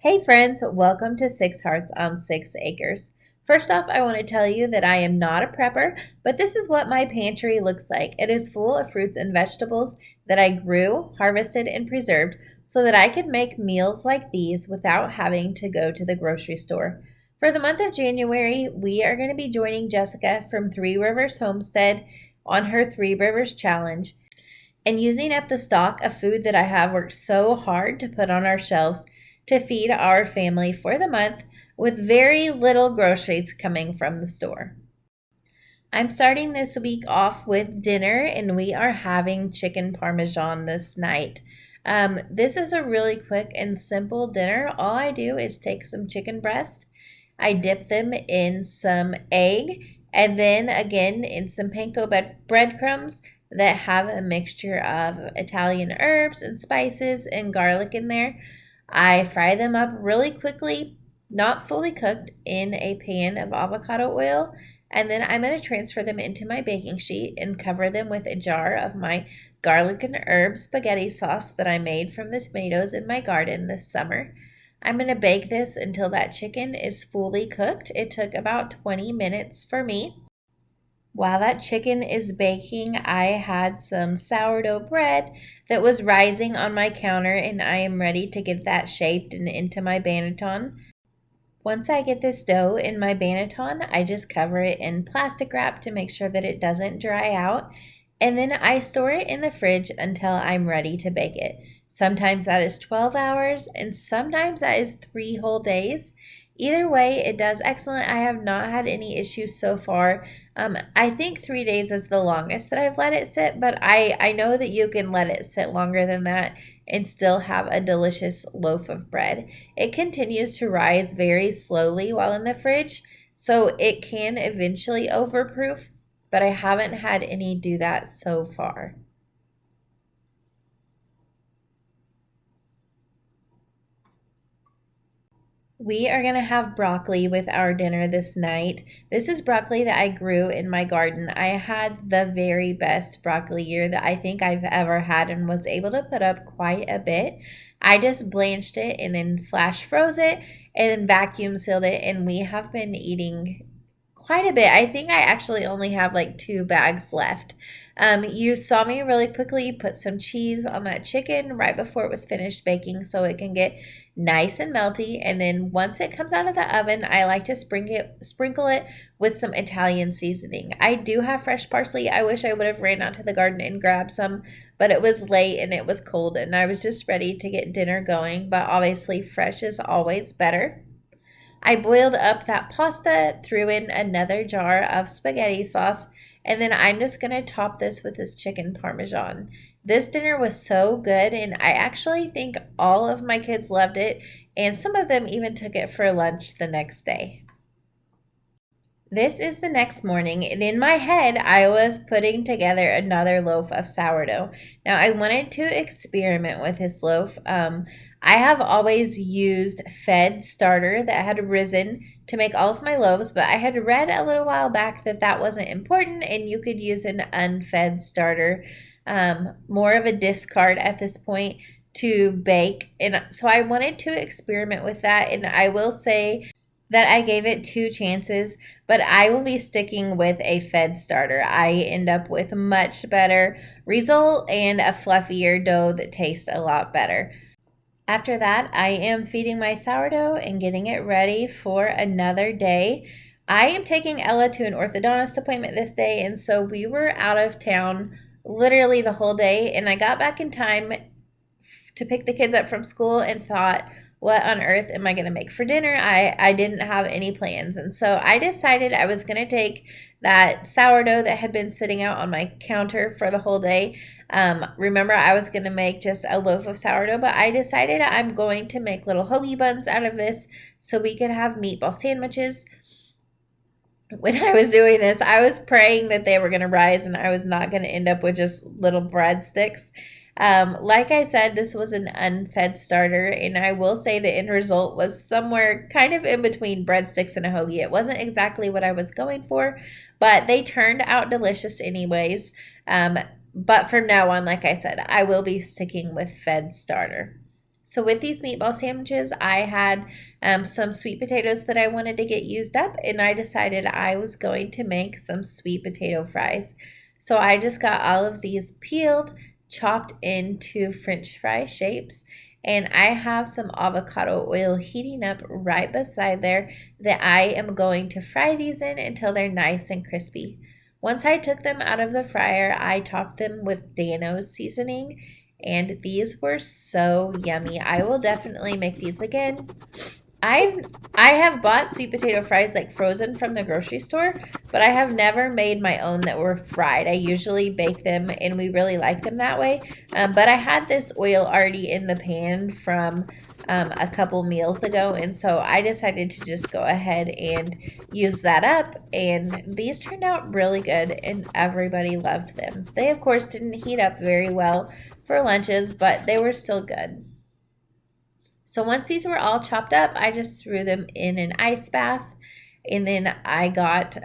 Hey friends, welcome to Six Hearts on Six Acres. First off, I want to tell you that I am not a prepper, but this is what my pantry looks like. It is full of fruits and vegetables that I grew, harvested, and preserved so that I could make meals like these without having to go to the grocery store. For the month of January, we are going to be joining Jessica from Three Rivers Homestead on her Three Rivers Challenge. And using up the stock of food that I have worked so hard to put on our shelves to feed our family for the month with very little groceries coming from the store. I'm starting this week off with dinner, and we are having chicken Parmesan this night. This is a really quick and simple dinner. All I do is take some chicken breast, I dip them in some egg, and then again in some panko breadcrumbs that have a mixture of Italian herbs and spices and garlic in there. I fry them up really quickly, not fully cooked, in a pan of avocado oil. And then I'm going to transfer them into my baking sheet and cover them with a jar of my garlic and herb spaghetti sauce that I made from the tomatoes in my garden this summer. I'm going to bake this until that chicken is fully cooked. It took about 20 minutes for me. While that chicken is baking, I had some sourdough bread that was rising on my counter, and I am ready to get that shaped and into my banneton. Once I get this dough in my banneton, I just cover it in plastic wrap to make sure that it doesn't dry out, and then I store it in the fridge until I'm ready to bake it. Sometimes that is 12 hours, and sometimes that is 3 whole days. Either way, it does excellent. I have not had any issues so far. I think 3 days is the longest that I've let it sit, but I know that you can let it sit longer than that and still have a delicious loaf of bread. It continues to rise very slowly while in the fridge, so it can eventually overproof, but I haven't had any do that so far. We are going to have broccoli with our dinner this night. This is broccoli that I grew in my garden. I had the very best broccoli year that I think I've ever had and was able to put up quite a bit. I just blanched it and then flash froze it and then vacuum sealed it, and we have been eating quite a bit. I think I actually only have like 2 bags left. You saw me really quickly put some cheese on that chicken right before it was finished baking so it can get nice and melty. And then once it comes out of the oven, I like to sprinkle it with some Italian seasoning. I do have fresh parsley. I wish I would have ran out to the garden and grabbed some, but it was late and it was cold and I was just ready to get dinner going. But obviously, fresh is always better. I boiled up that pasta, threw in another jar of spaghetti sauce, and then I'm just going to top this with this chicken parmesan. This dinner was so good, and I actually think all of my kids loved it, and some of them even took it for lunch the next day. This is the next morning, and in my head, I was putting together another loaf of sourdough. Now, I wanted to experiment with this loaf. I have always used fed starter that had risen to make all of my loaves, but I had read a little while back that that wasn't important and you could use an unfed starter, more of a discard at this point to bake. And so I wanted to experiment with that, and I will say that I gave it 2 chances, but I will be sticking with a fed starter. I end up with a much better result and a fluffier dough that tastes a lot better. After that, I am feeding my sourdough and getting it ready for another day. I am taking Ella to an orthodontist appointment this day, and so we were out of town literally the whole day, and I got back in time to pick the kids up from school and thought, what on earth am I going to make for dinner? I didn't have any plans. And so I decided I was going to take that sourdough that had been sitting out on my counter for the whole day. Remember, I was going to make just a loaf of sourdough, but I decided I'm going to make little hoagie buns out of this so we could have meatball sandwiches. When I was doing this, I was praying that they were going to rise and I was not going to end up with just little breadsticks. Like I said, this was an unfed starter, and I will say the end result was somewhere kind of in between breadsticks and a hoagie. It wasn't exactly what I was going for, but they turned out delicious anyways. But from now on, like I said, I will be sticking with fed starter. So with these meatball sandwiches, I had some sweet potatoes that I wanted to get used up, and I decided I was going to make some sweet potato fries. So I just got all of these peeled, chopped into French fry shapes, and I have some avocado oil heating up right beside there that I am going to fry these in until they're nice and crispy. Once I took them out of the fryer, I topped them with Dano's seasoning, and these were so yummy. I will definitely make these again. I have bought sweet potato fries like frozen from the grocery store, but I have never made my own that were fried. I usually bake them, and we really like them that way. But I had this oil already in the pan from a couple meals ago, and so I decided to just go ahead and use that up. And these turned out really good, and everybody loved them. They, of course, didn't heat up very well for lunches, but they were still good. So once these were all chopped up, I just threw them in an ice bath, and then I got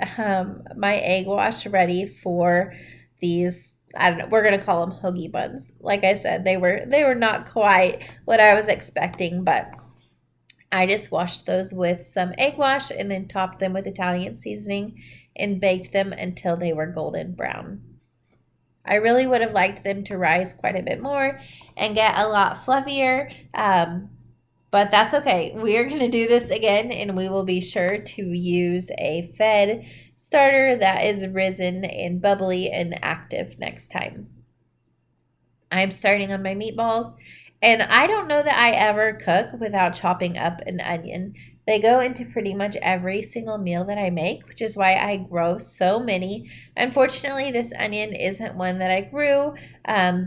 my egg wash ready for these. I don't know. We're gonna call them hoagie buns. Like I said, they were not quite what I was expecting, but I just washed those with some egg wash and then topped them with Italian seasoning and baked them until they were golden brown. I really would have liked them to rise quite a bit more and get a lot fluffier. But that's okay. We are going to do this again, and we will be sure to use a fed starter that is risen and bubbly and active next time. I'm starting on my meatballs, and I don't know that I ever cook without chopping up an onion. They go into pretty much every single meal that I make, which is why I grow so many. Unfortunately, this onion isn't one that I grew.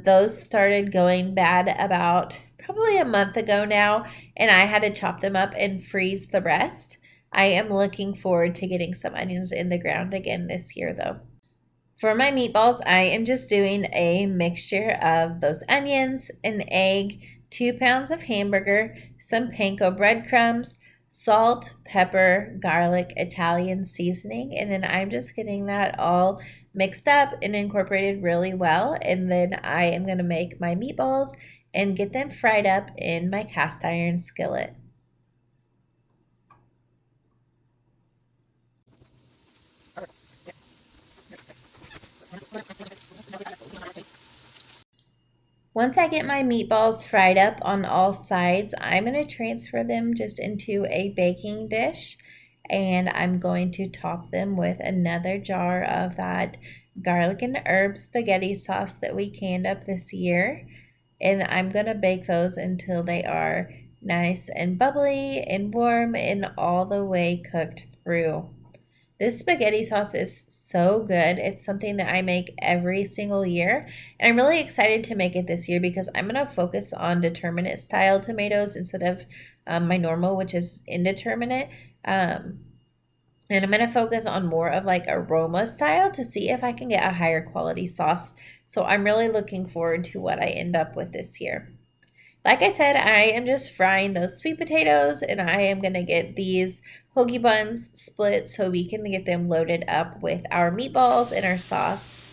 Those started going bad about probably a month ago now, and I had to chop them up and freeze the rest. I am looking forward to getting some onions in the ground again this year, though. For my meatballs, I am just doing a mixture of those onions, an egg, 2 pounds of hamburger, some panko breadcrumbs, salt, pepper, garlic, Italian seasoning, and then I'm just getting that all mixed up and incorporated really well. And then I am going to make my meatballs and get them fried up in my cast iron skillet. Once I get my meatballs fried up on all sides, I'm going to transfer them just into a baking dish, and I'm going to top them with another jar of that garlic and herb spaghetti sauce that we canned up this year. And I'm going to bake those until they are nice and bubbly and warm and all the way cooked through. This spaghetti sauce is so good. It's something that I make every single year. And I'm really excited to make it this year because I'm going to focus on determinate style tomatoes instead of my normal, which is indeterminate. And I'm going to focus on more of like aroma style to see if I can get a higher quality sauce. So I'm really looking forward to what I end up with this year. Like I said, I am just frying those sweet potatoes, and I am going to get these hoagie buns split so we can get them loaded up with our meatballs and our sauce.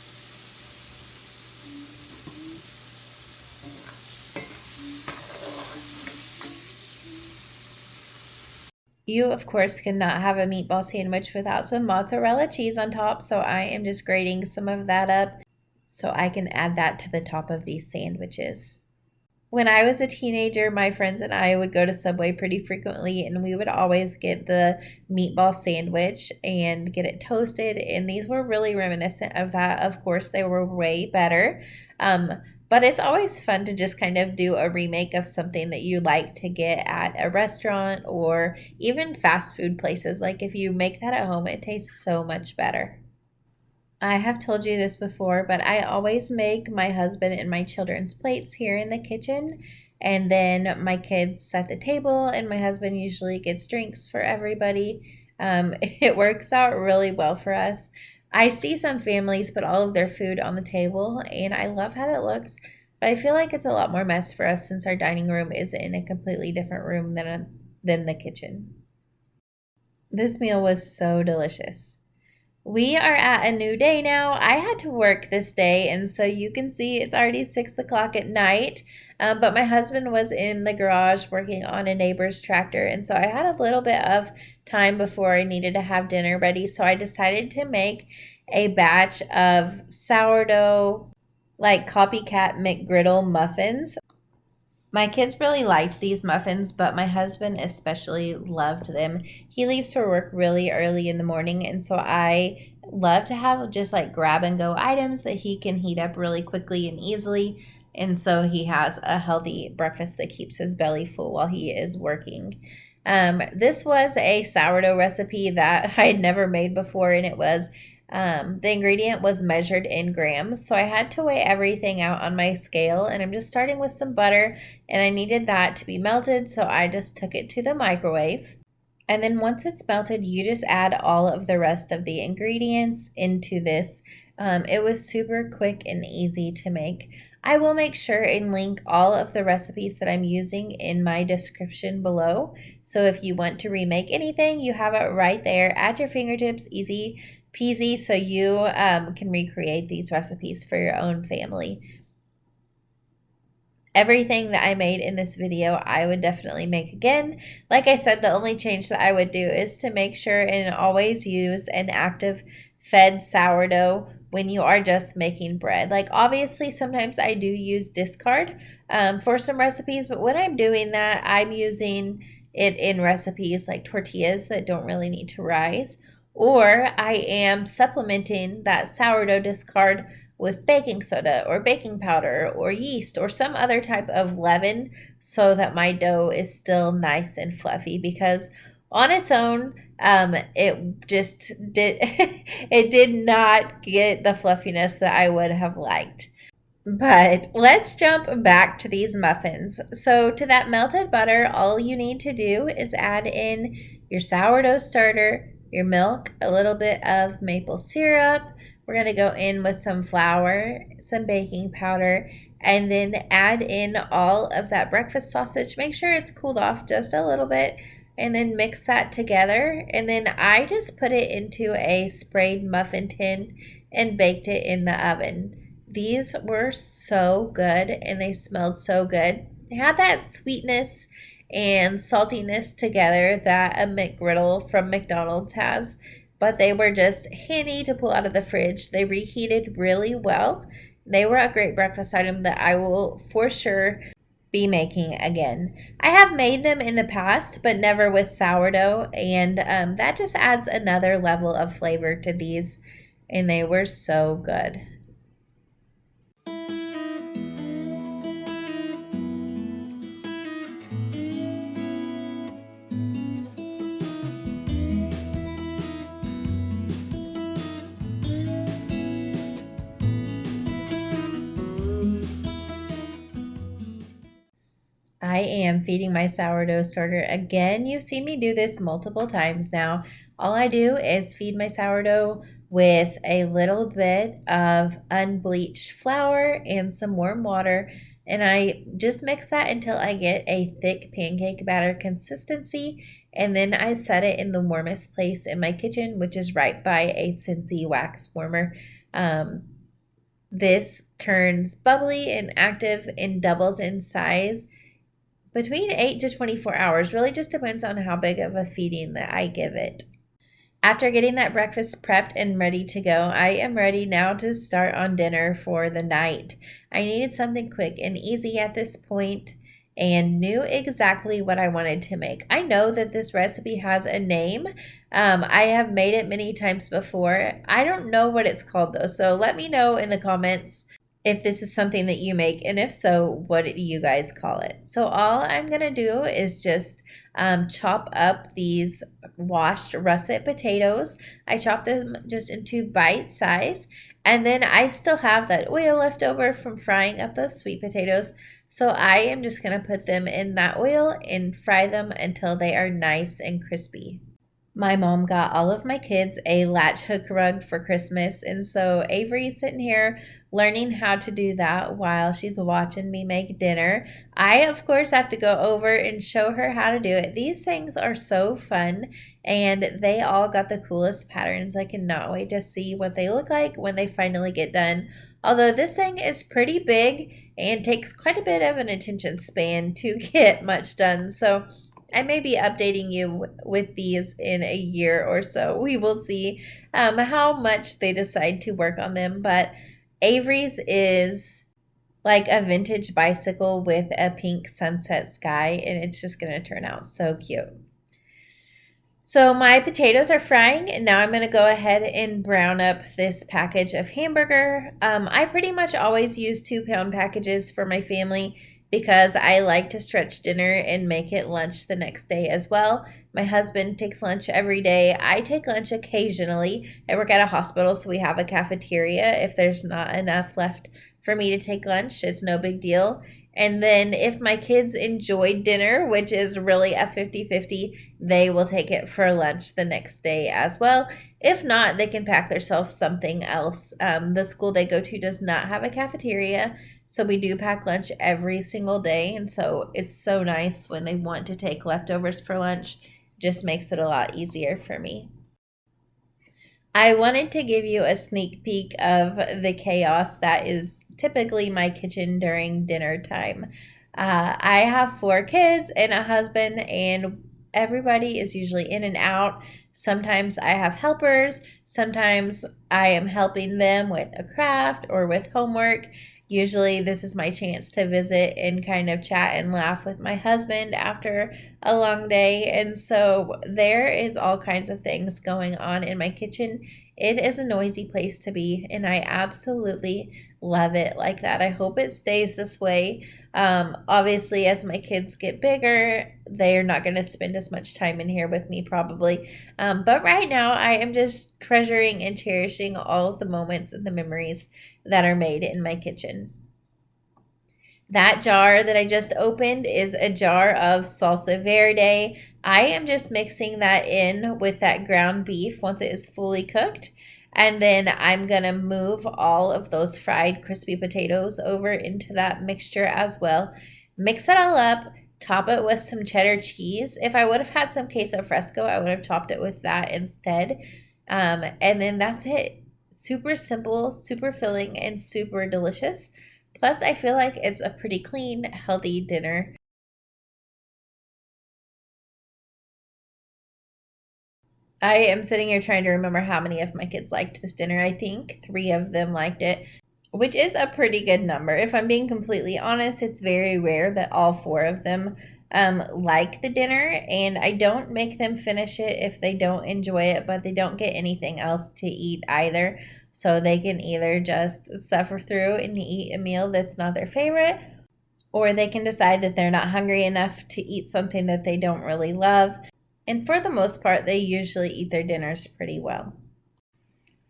You, of course, cannot have a meatball sandwich without some mozzarella cheese on top, so I am just grating some of that up so I can add that to the top of these sandwiches. When I was a teenager, my friends and I would go to Subway pretty frequently, and we would always get the meatball sandwich and get it toasted. And these were really reminiscent of that. Of course, they were way better. But it's always fun to just kind of do a remake of something that you like to get at a restaurant or even fast food places. Like if you make that at home, it tastes so much better. I have told you this before, but I always make my husband and my children's plates here in the kitchen. And then my kids set the table, and my husband usually gets drinks for everybody. It works out really well for us. I see some families put all of their food on the table, and I love how that looks. But I feel like it's a lot more mess for us since our dining room is in a completely different room than the kitchen. This meal was so delicious. We are at a new day now. I had to work this day, and so you can see it's already 6 o'clock at night. But my husband was in the garage working on a neighbor's tractor, and so I had a little bit of time before I needed to have dinner ready. So I decided to make a batch of sourdough, like copycat McGriddle muffins. My kids really liked these muffins, but my husband especially loved them. He leaves for work really early in the morning, and so I love to have just like grab and go items that he can heat up really quickly and easily. And so he has a healthy breakfast that keeps his belly full while he is working. This was a sourdough recipe that I had never made before, and it was the ingredient was measured in grams, so I had to weigh everything out on my scale, and I'm just starting with some butter, and I needed that to be melted, so I just took it to the microwave. And then once it's melted, you just add all of the rest of the ingredients into this. It was super quick and easy to make. I will make sure and link all of the recipes that I'm using in my description below. So if you want to remake anything, you have it right there at your fingertips, easy peasy, so you can recreate these recipes for your own family. Everything that I made in this video, I would definitely make again. Like I said, the only change that I would do is to make sure and always use an active fed sourdough when you are just making bread. Like obviously sometimes I do use discard for some recipes, but when I'm doing that, I'm using it in recipes like tortillas that don't really need to rise, or I am supplementing that sourdough discard with baking soda or baking powder or yeast or some other type of leaven so that my dough is still nice and fluffy, because on its own it just did it did not get the fluffiness that I would have liked. But let's jump back to these muffins. So to that melted butter, all you need to do is add in your sourdough starter, your milk, a little bit of maple syrup. We're going to go in with some flour, some baking powder, and then add in all of that breakfast sausage. Make sure it's cooled off just a little bit, and then mix that together. And then I just put it into a sprayed muffin tin and baked it in the oven. These were so good and they smelled so good. They had that sweetness and saltiness together that a McGriddle from McDonald's has, but they were just handy to pull out of the fridge. They reheated really well. They were a great breakfast item that I will for sure be making again. I have made them in the past, but never with sourdough, and that just adds another level of flavor to these, and they were so good. I am feeding my sourdough starter again. You've seen me do this multiple times now. All I do is feed my sourdough with a little bit of unbleached flour and some warm water, and I just mix that until I get a thick pancake batter consistency, and then I set it in the warmest place in my kitchen, which is right by a Scentsy wax warmer. This turns bubbly and active and doubles in size between 8 to 24 hours. Really just depends on how big of a feeding that I give it. After getting that breakfast prepped and ready to go, I am ready now to start on dinner for the night. I needed something quick and easy at this point and knew exactly what I wanted to make. I know that this recipe has a name. I have made it many times before. I don't know what it's called though, so let me know in the comments if this is something that you make, and if so, what do you guys call it? So all I'm gonna do is just chop up these washed russet potatoes. I chop them just into bite size, and then I still have that oil left over from frying up those sweet potatoes. So I am just gonna put them in that oil and fry them until they are nice and crispy. My mom got all of my kids a latch hook rug for Christmas, and so Avery's sitting here learning how to do that while she's watching me make dinner. I, of course, have to go over and show her how to do it. These things are so fun, and they all got the coolest patterns. I cannot wait to see what they look like when they finally get done. Although this thing is pretty big, and takes quite a bit of an attention span to get much done. So I may be updating you with these in a year or so. We will see how much they decide to work on them. But Avery's is like a vintage bicycle with a pink sunset sky, and it's just going to turn out so cute. So my potatoes are frying, and now I'm going to go ahead and brown up this package of hamburger. I pretty much always use 2-pound packages for my family because I like to stretch dinner and make it lunch the next day as well. My husband takes lunch every day. I take lunch occasionally. I work at a hospital, so we have a cafeteria. If there's not enough left for me to take lunch, it's no big deal. And then if my kids enjoy dinner, which is really a 50-50, they will take it for lunch the next day as well. If not, they can pack themselves something else. The school they go to does not have a cafeteria, so we do pack lunch every single day. And so it's so nice when they want to take leftovers for lunch. Just makes it a lot easier for me. I wanted to give you a sneak peek of the chaos that is typically my kitchen during dinner time. I have 4 kids and a husband, and everybody is usually in and out. Sometimes I have helpers, sometimes I am helping them with a craft or with homework. Usually, this is my chance to visit and kind of chat and laugh with my husband after a long day. And so, there is all kinds of things going on in my kitchen. It is a noisy place to be, and I absolutely love it like that. I hope it stays this way. Obviously, as my kids get bigger, they're not going to spend as much time in here with me, probably. But right now, I am just treasuring and cherishing all of the moments and the memories that are made in my kitchen. That jar that I just opened is a jar of salsa verde. I am just mixing that in with that ground beef once it is fully cooked. And then I'm going to move all of those fried crispy potatoes over into that mixture as well. Mix it all up, top it with some cheddar cheese. If I would have had some queso fresco, I would have topped it with that instead. And then that's it. Super simple, super filling, and super delicious. Plus, I feel like it's a pretty clean, healthy dinner. I am sitting here trying to remember how many of my kids liked this dinner. I think 3 of them liked it, which is a pretty good number. If I'm being completely honest, it's very rare that all 4 of them like the dinner, and I don't make them finish it if they don't enjoy it, but they don't get anything else to eat either. So they can either just suffer through and eat a meal that's not their favorite, or they can decide that they're not hungry enough to eat something that they don't really love. And for the most part, they usually eat their dinners pretty well.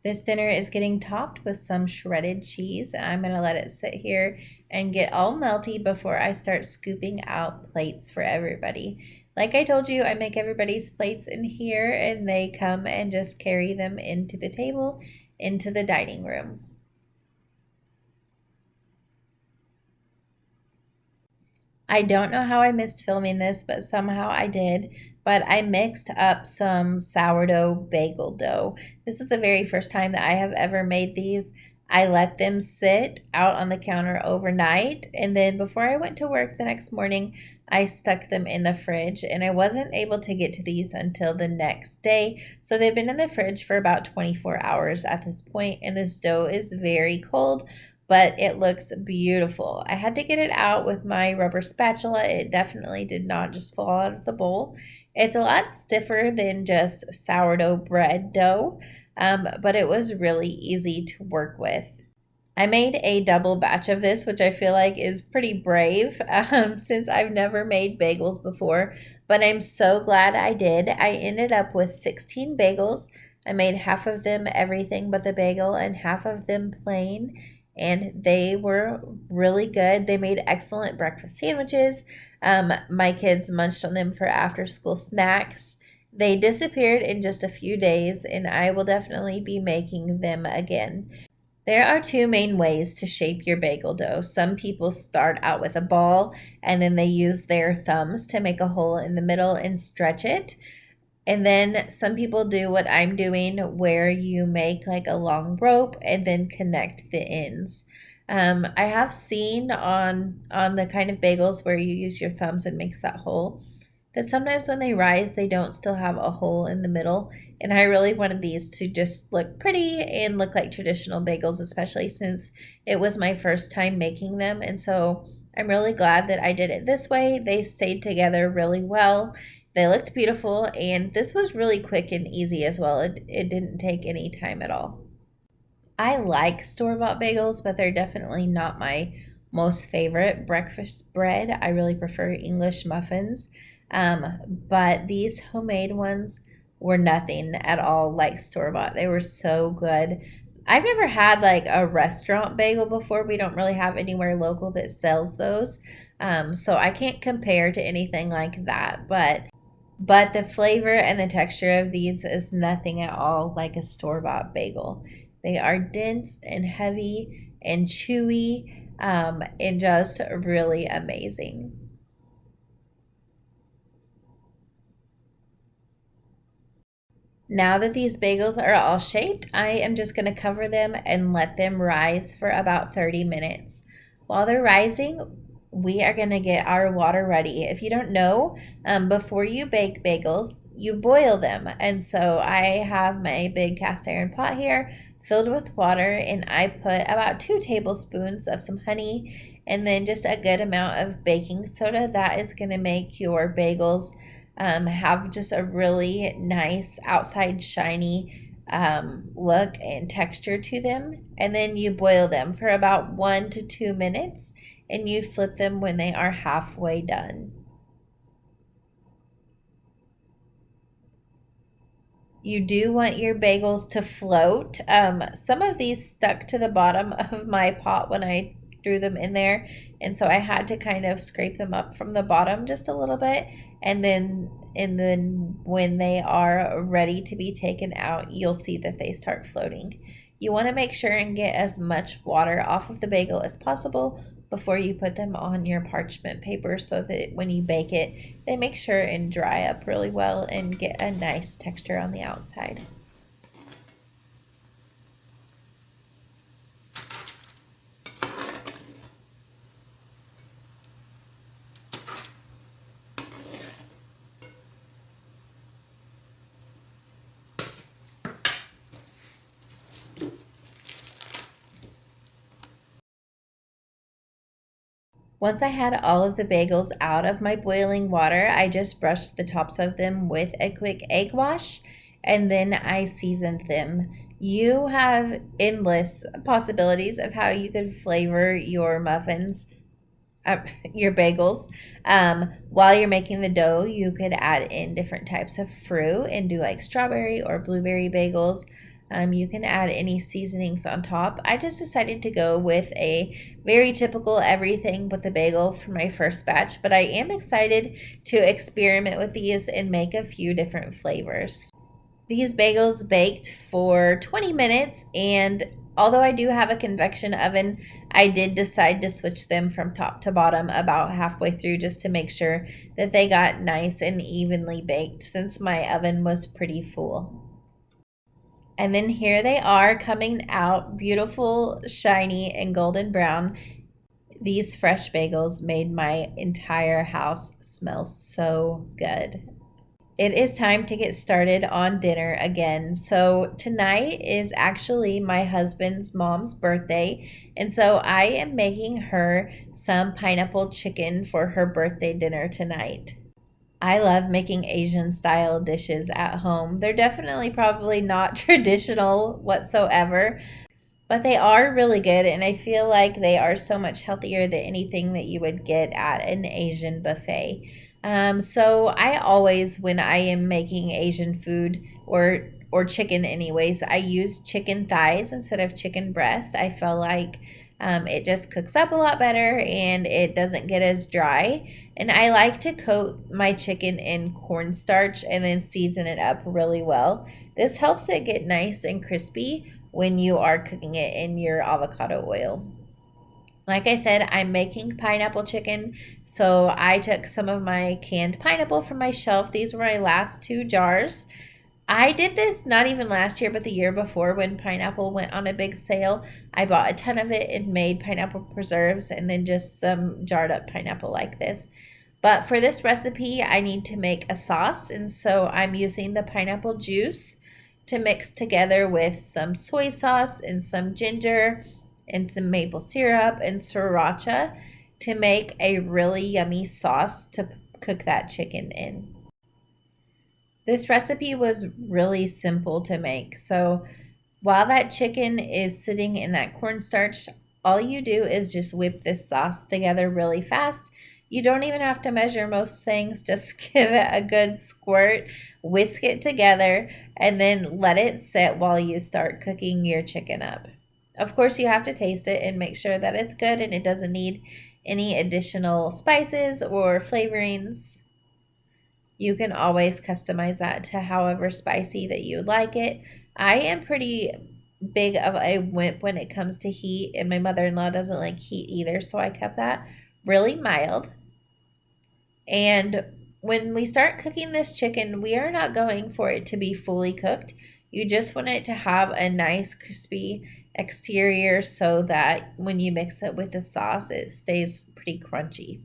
This dinner is getting topped with some shredded cheese, and I'm going to let it sit here and get all melty before I start scooping out plates for everybody. Like I told you, I make everybody's plates in here, and they come and just carry them into the table, into the dining room. I don't know how I missed filming this, but somehow I did. But I mixed up some sourdough bagel dough. This is the very first time that I have ever made these. I let them sit out on the counter overnight, and then before I went to work the next morning, I stuck them in the fridge, and I wasn't able to get to these until the next day. So they've been in the fridge for about 24 hours at this point, and this dough is very cold, but it looks beautiful. I had to get it out with my rubber spatula. It definitely did not just fall out of the bowl. It's a lot stiffer than just sourdough bread dough, but it was really easy to work with. I made a double batch of this, which I feel like is pretty brave since I've never made bagels before, but I'm so glad I did. I ended up with 16 bagels. I made half of them everything but the bagel and half of them plain, and they were really good. They made excellent breakfast sandwiches. My kids munched on them for after school snacks. They disappeared in just a few days, and I will definitely be making them again. There are 2 main ways to shape your bagel dough. Some people start out with a ball and then they use their thumbs to make a hole in the middle and stretch it. And then some people do what I'm doing, where you make like a long rope and then connect the ends. I have seen on the kind of bagels where you use your thumbs and makes that hole, that sometimes when they rise, they don't still have a hole in the middle. And I really wanted these to just look pretty and look like traditional bagels, especially since it was my first time making them. And so I'm really glad that I did it this way. They stayed together really well. They looked beautiful, and this was really quick and easy as well. It didn't take any time at all. I like store-bought bagels, but they're definitely not my most favorite breakfast bread. I really prefer English muffins. But these homemade ones were nothing at all like store-bought. They were so good. I've never had like a restaurant bagel before. We don't really have anywhere local that sells those. So I can't compare to anything like that. But the flavor and the texture of these is nothing at all like a store-bought bagel. They are dense and heavy and chewy, and just really amazing. Now that these bagels are all shaped, I am just going to cover them and let them rise for about 30 minutes. While they're rising, we are going to get our water ready. If you don't know, before you bake bagels, you boil them. And so I have my big cast iron pot here filled with water, and I put about 2 tablespoons of some honey and then just a good amount of baking soda. That is going to make your bagels have just a really nice outside shiny look and texture to them. And then you boil them for about 1 to 2 minutes, and you flip them when they are halfway done. You do want your bagels to float. Some of these stuck to the bottom of my pot when I threw them in there, and so I had to kind of scrape them up from the bottom just a little bit, and then when they are ready to be taken out, you'll see that they start floating. You want to make sure and get as much water off of the bagel as possible before you put them on your parchment paper, so that when you bake it, they make sure and dry up really well and get a nice texture on the outside. Once I had all of the bagels out of my boiling water, I just brushed the tops of them with a quick egg wash, and then I seasoned them. You have endless possibilities of how you could flavor your muffins, uh, your bagels. While you're making the dough, you could add in different types of fruit and do like strawberry or blueberry bagels. You can add any seasonings on top. I just decided to go with a very typical everything but the bagel for my first batch, but I am excited to experiment with these and make a few different flavors. These bagels baked for 20 minutes, and although I do have a convection oven, I did decide to switch them from top to bottom about halfway through just to make sure that they got nice and evenly baked since my oven was pretty full. And then here they are coming out beautiful, shiny, and golden brown. These fresh bagels made my entire house smell so good. It is time to get started on dinner again. So, tonight is actually my husband's mom's birthday, and so I am making her some pineapple chicken for her birthday dinner tonight. I love making Asian style dishes at home. They're definitely probably not traditional whatsoever, but they are really good, and I feel like they are so much healthier than anything that you would get at an Asian buffet. So I always, when I am making Asian food or chicken anyways, I use chicken thighs instead of chicken breast. I feel like it just cooks up a lot better and it doesn't get as dry. And I like to coat my chicken in cornstarch and then season it up really well. This helps it get nice and crispy when you are cooking it in your avocado oil. Like I said, I'm making pineapple chicken, so I took some of my canned pineapple from my shelf. These were my last 2 jars. I did this not even last year, but the year before when pineapple went on a big sale. I bought a ton of it and made pineapple preserves and then just some jarred up pineapple like this. But for this recipe, I need to make a sauce, and so I'm using the pineapple juice to mix together with some soy sauce and some ginger and some maple syrup and sriracha to make a really yummy sauce to cook that chicken in. This recipe was really simple to make. So while that chicken is sitting in that cornstarch, all you do is just whip this sauce together really fast. You don't even have to measure most things. Just give it a good squirt, whisk it together, and then let it sit while you start cooking your chicken up. Of course, you have to taste it and make sure that it's good and it doesn't need any additional spices or flavorings. You can always customize that to however spicy that you like it. I am pretty big of a wimp when it comes to heat, and my mother-in-law doesn't like heat either, so I kept that really mild. And when we start cooking this chicken, we are not going for it to be fully cooked. You just want it to have a nice crispy exterior so that when you mix it with the sauce, it stays pretty crunchy.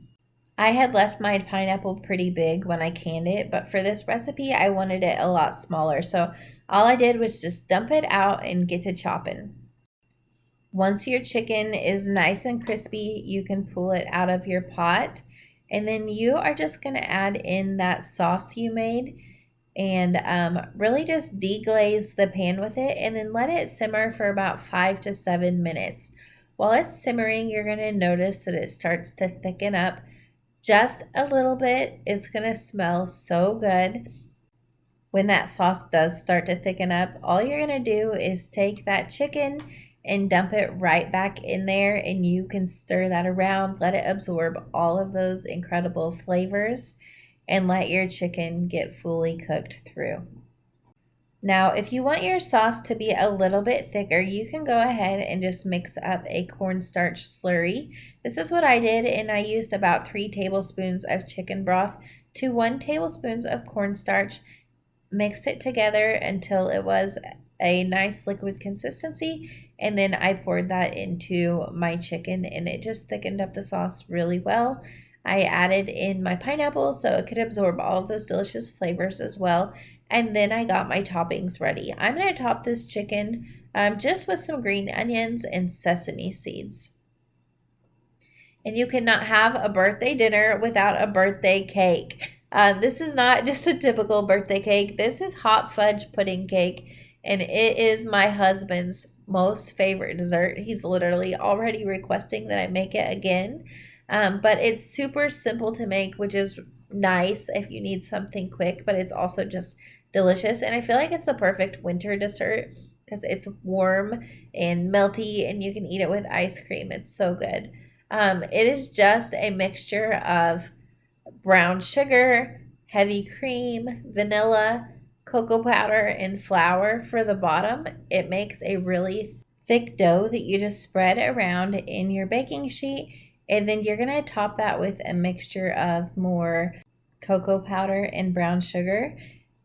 I had left my pineapple pretty big when I canned it, but for this recipe, I wanted it a lot smaller. So all I did was just dump it out and get to chopping. Once your chicken is nice and crispy, you can pull it out of your pot. And then you are just going to add in that sauce you made and really just deglaze the pan with it and then let it simmer for about 5 to 7 minutes. While it's simmering, you're going to notice that it starts to thicken up just a little bit. It's going to smell so good. When that sauce does start to thicken up, all you're going to do is take that chicken and dump it right back in there, and you can stir that around, let it absorb all of those incredible flavors, and let your chicken get fully cooked through. Now, if you want your sauce to be a little bit thicker, you can go ahead and just mix up a cornstarch slurry. This is what I did, and I used about 3 tablespoons of chicken broth to 1 tablespoon of cornstarch, mixed it together until it was a nice liquid consistency, and then I poured that into my chicken, and it just thickened up the sauce really well. I added in my pineapple so it could absorb all of those delicious flavors as well. And then I got my toppings ready. I'm going to top this chicken just with some green onions and sesame seeds. And you cannot have a birthday dinner without a birthday cake. This is not just a typical birthday cake. This is hot fudge pudding cake. And it is my husband's most favorite dessert. He's literally already requesting that I make it again. But it's super simple to make, which is nice if you need something quick, but it's also just delicious. And I feel like it's the perfect winter dessert because it's warm and melty and you can eat it with ice cream. It's so good. It is just a mixture of brown sugar, heavy cream, vanilla, cocoa powder, and flour for the bottom. It makes a really thick dough that you just spread around in your baking sheet. And then you're going to top that with a mixture of more cocoa powder and brown sugar.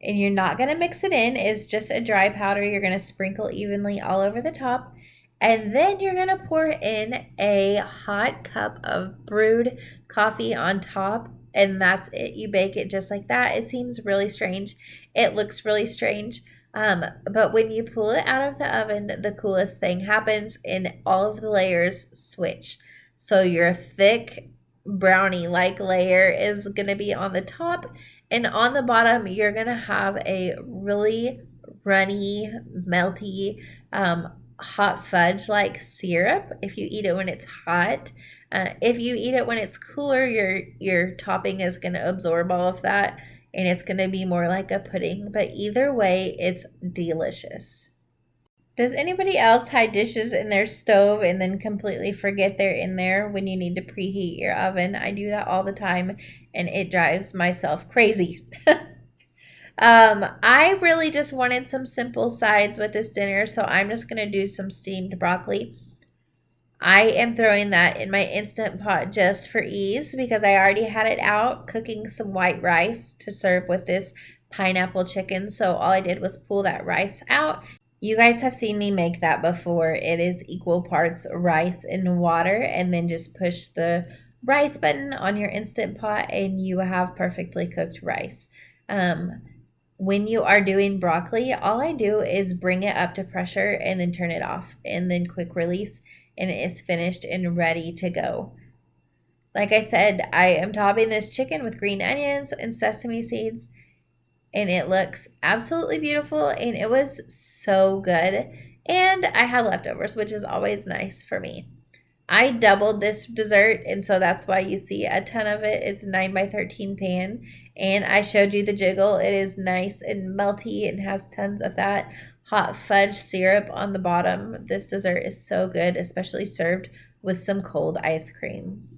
And you're not going to mix it in. It's just a dry powder. You're going to sprinkle evenly all over the top. And then you're going to pour in a hot cup of brewed coffee on top. And that's it. You bake it just like that. It seems really strange. It looks really strange. But when you pull it out of the oven, the coolest thing happens and all of the layers switch. So your thick brownie-like layer is going to be on the top, and on the bottom you're going to have a really runny, melty, hot fudge-like syrup if you eat it when it's hot. If you eat it when it's cooler, your topping is going to absorb all of that, and it's going to be more like a pudding. But either way, it's delicious. Does anybody else hide dishes in their stove and then completely forget they're in there when you need to preheat your oven? I do that all the time, and it drives myself crazy. I really just wanted some simple sides with this dinner, so I'm just going to do some steamed broccoli. I am throwing that in my Instant Pot just for ease because I already had it out cooking some white rice to serve with this pineapple chicken. So all I did was pull that rice out. You guys have seen me make that before. It is equal parts rice and water, and then just push the rice button on your Instant Pot and you have perfectly cooked rice. When you are doing broccoli, all I do is bring it up to pressure and then turn it off and then quick release, and it is finished and ready to go. Like I said, I am topping this chicken with green onions and sesame seeds, and it looks absolutely beautiful, and it was so good. And I had leftovers, which is always nice for me. I doubled this dessert, and so that's why you see a ton of it. It's 9 by 13 pan, and I showed you the jiggle. It is nice and melty and has tons of that hot fudge syrup on the bottom. This dessert is so good, especially served with some cold ice cream.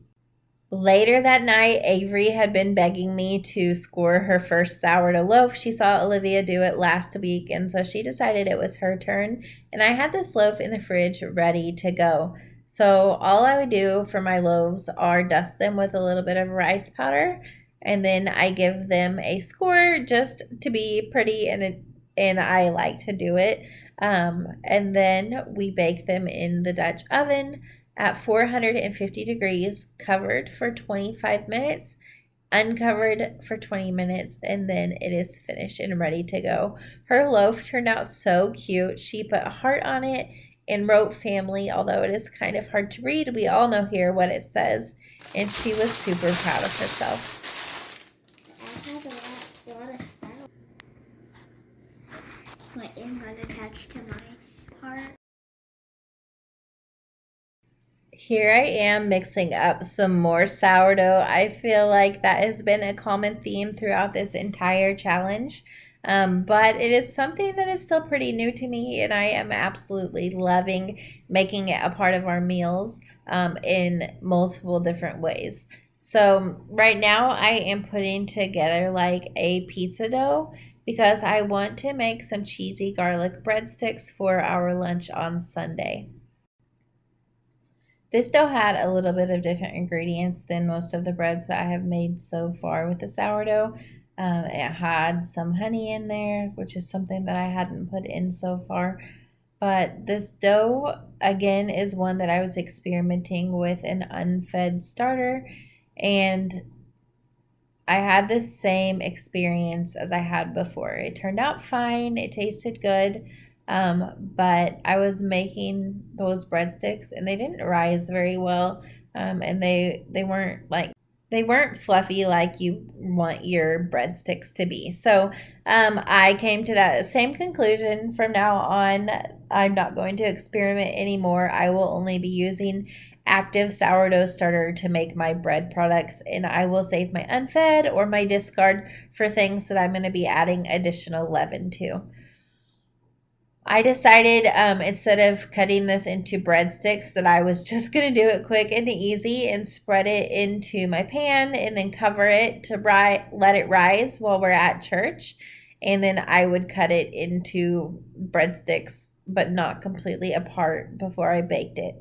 Later that night, Avery had been begging me to score her first sourdough loaf. She saw Olivia do it last week, and so she decided it was her turn. And I had this loaf in the fridge ready to go. So all I would do for my loaves are dust them with a little bit of rice powder, and then I give them a score just to be pretty, and I like to do it. And then we bake them in the Dutch oven at 450 degrees, covered for 25 minutes, uncovered for 20 minutes, and then it is finished and ready to go. Her loaf turned out so cute. She put a heart on it and wrote family, although it is kind of hard to read. We all know here what it says, and she was super proud of herself. I have a lot of stuff. My ear got attached to my heart. Here I am mixing up some more sourdough. I feel like that has been a common theme throughout this entire challenge. But it is something that is still pretty new to me, and I am absolutely loving making it a part of our meals in multiple different ways. So right now I am putting together like a pizza dough because I want to make some cheesy garlic breadsticks for our lunch on Sunday. This dough had a little bit of different ingredients than most of the breads that I have made so far with the sourdough. It had some honey in there, which is something that I hadn't put in so far. But this dough, again, is one that I was experimenting with an unfed starter. And I had the same experience as I had before. It turned out fine. It tasted good. But I was making those breadsticks and they didn't rise very well. And they weren't fluffy like you want your breadsticks to be. So I came to that same conclusion. From now on, I'm not going to experiment anymore. I will only be using active sourdough starter to make my bread products, and I will save my unfed or my discard for things that I'm going to be adding additional leaven to. I decided instead of cutting this into breadsticks that I was just going to do it quick and easy and spread it into my pan and then cover it to let it rise while we're at church. And then I would cut it into breadsticks, but not completely apart before I baked it.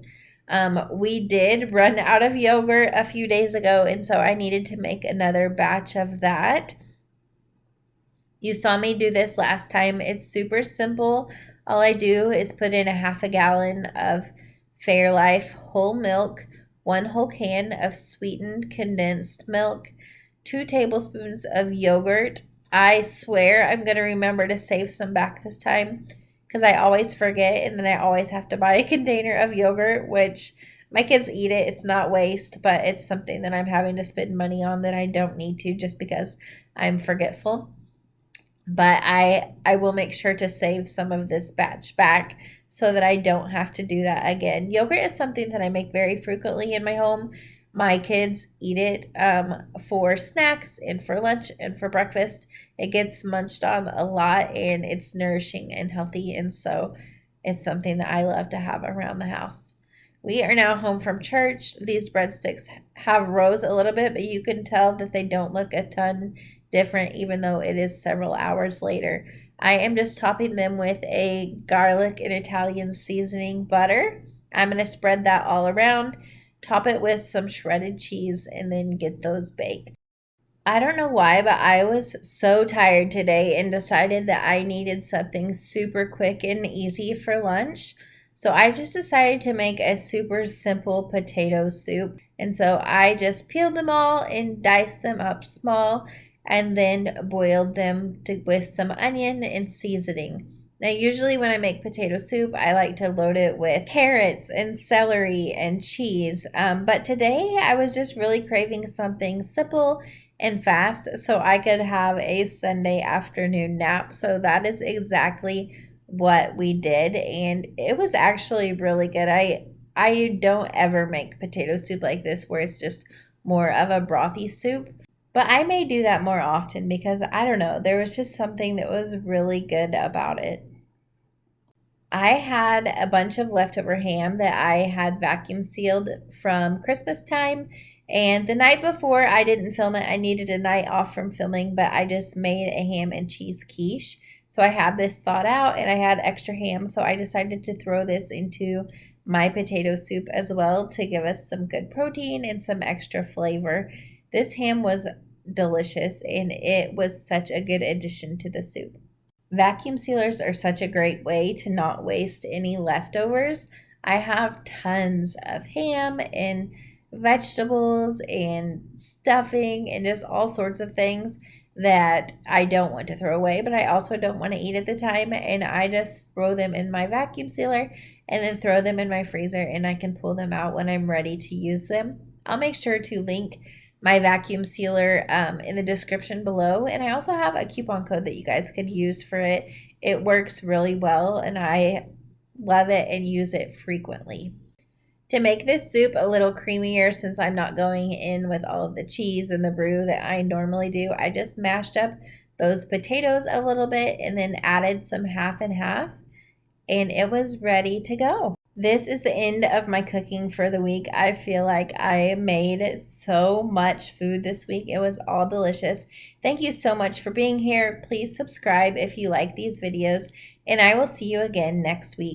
We did run out of yogurt a few days ago, and so I needed to make another batch of that. You saw me do this last time. It's super simple. All I do is put in a half a gallon of Fairlife whole milk, 1 whole can of sweetened condensed milk, 2 tablespoons of yogurt. I swear I'm going to remember to save some back this time because I always forget, and then I always have to buy a container of yogurt, which my kids eat it. It's not waste, but it's something that I'm having to spend money on that I don't need to just because I'm forgetful. But I will make sure to save some of this batch back so that I don't have to do that again. Yogurt is something that I make very frequently in my home. My kids eat it for snacks and for lunch and for breakfast. It gets munched on a lot, and it's nourishing and healthy, and so it's something that I love to have around the house. We are now home from church. These breadsticks have rose a little bit, but you can tell that they don't look a ton different even though it is several hours later. I am just topping them with a garlic and Italian seasoning butter. I'm going to spread that all around, top it with some shredded cheese, and then get those baked. I don't know why, but I was so tired today and decided that I needed something super quick and easy for lunch. So I just decided to make a super simple potato soup. And so I just peeled them all and diced them up small and then boiled them with some onion and seasoning. Now, usually when I make potato soup, I like to load it with carrots and celery and cheese. But today I was just really craving something simple and fast so I could have a Sunday afternoon nap. So that is exactly what we did, and it was actually really good. I don't ever make potato soup like this where it's just more of a brothy soup. But I may do that more often because I don't know, there was just something that was really good about it. I had a bunch of leftover ham that I had vacuum sealed from Christmas time. And the night before, I didn't film it. I needed a night off from filming, but I just made a ham and cheese quiche. So I had this thawed out and I had extra ham. So I decided to throw this into my potato soup as well to give us some good protein and some extra flavor. This ham was delicious and it was such a good addition to the soup. Vacuum sealers are such a great way to not waste any leftovers. I have tons of ham and vegetables and stuffing and just all sorts of things that I don't want to throw away, but I also don't want to eat at the time. And I just throw them in my vacuum sealer and then throw them in my freezer, and I can pull them out when I'm ready to use them. I'll make sure to link my vacuum sealer in the description below. And I also have a coupon code that you guys could use for it. It works really well and I love it and use it frequently. To make this soup a little creamier, since I'm not going in with all of the cheese and the roux that I normally do, I just mashed up those potatoes a little bit and then added some half and half, and it was ready to go. This is the end of my cooking for the week. I feel like I made so much food this week. It was all delicious. Thank you so much for being here. Please subscribe if you like these videos, and I will see you again next week.